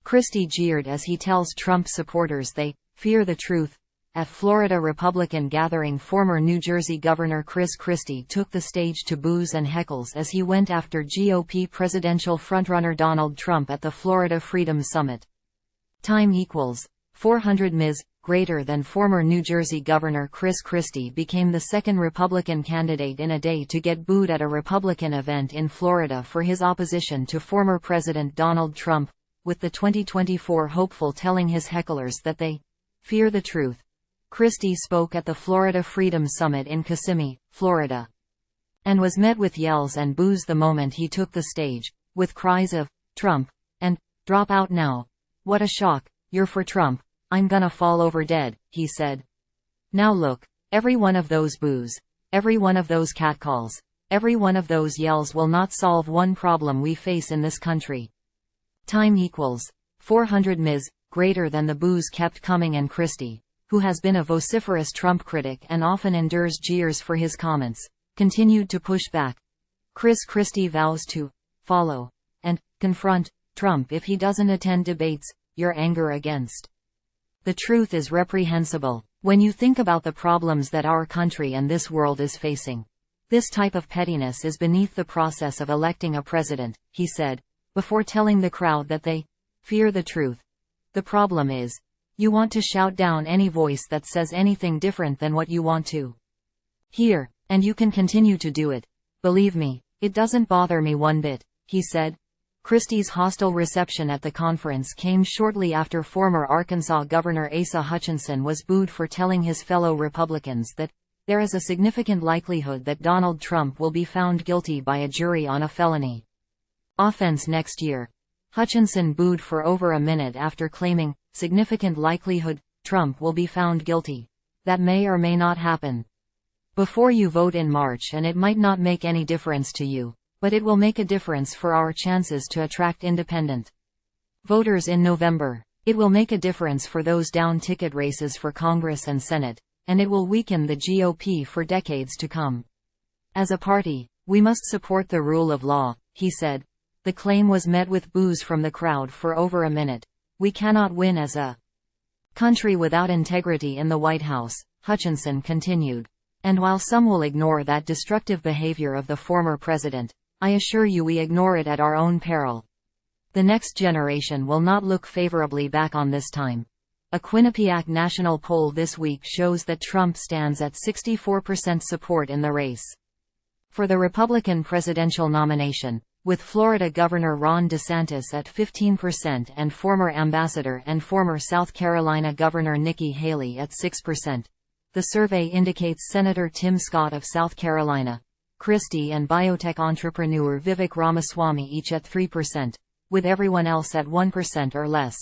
Christie jeered as he tells Trump supporters they fear the truth. At Florida Republican gathering, former New Jersey Governor Christie took the stage to boos and heckles as he went after GOP presidential frontrunner Donald Trump at the Florida Freedom Summit. Time equals 400 Ms. Greater than former New Jersey Governor Christie became the second Republican candidate in a day to get booed at a Republican event in Florida for his opposition to former President Donald Trump, with the 2024 hopeful telling his hecklers that they fear the truth. Christie spoke at the Florida Freedom Summit in Kissimmee, Florida, and was met with yells and boos the moment he took the stage, with cries of "Trump" and "Drop out now. What a shock, you're for Trump. I'm gonna fall over dead," he said. Now look, every one of those boos, every one of those catcalls, every one of those yells will not solve one problem we face in this country. Time equals 400 Ms. Greater than the boos kept coming, and Christie, who has been a vociferous Trump critic and often endures jeers for his comments, continued to push back. Christie vows to follow and confront Trump if he doesn't attend debates. Your anger against the truth is reprehensible. When you think about the problems that our country and this world is facing, this type of pettiness is beneath the process of electing a president, he said, before telling the crowd that they fear the truth. The problem is, you want to shout down any voice that says anything different than what you want to hear, and you can continue to do it. Believe me, it doesn't bother me one bit, he said. Christie's hostile reception at the conference came shortly after former Arkansas Governor Asa Hutchinson was booed for telling his fellow Republicans that there is a significant likelihood that Donald Trump will be found guilty by a jury on a felony offense next year. Hutchinson booed for over a minute after claiming, "Significant likelihood, Trump will be found guilty. That may or may not happen before you vote in March, and it might not make any difference to you, but it will make a difference for our chances to attract independent voters in November. It will make a difference for those down-ticket races for Congress and Senate, and it will weaken the GOP for decades to come. As a party, we must support the rule of law," he said. The claim was met with boos from the crowd for over a minute. "We cannot win as a country without integrity in the White House," Hutchinson continued. "And while some will ignore that destructive behavior of the former president, I assure you we ignore it at our own peril. The next generation will not look favorably back on this time." A Quinnipiac national poll this week shows that Trump stands at 64% support in the race for the Republican presidential nomination, with Florida Governor Ron DeSantis at 15% and former ambassador and former South Carolina Governor Nikki Haley at 6%. The survey indicates Senator Tim Scott of South Carolina, Christie, and biotech entrepreneur Vivek Ramaswamy each at 3%, with everyone else at 1% or less.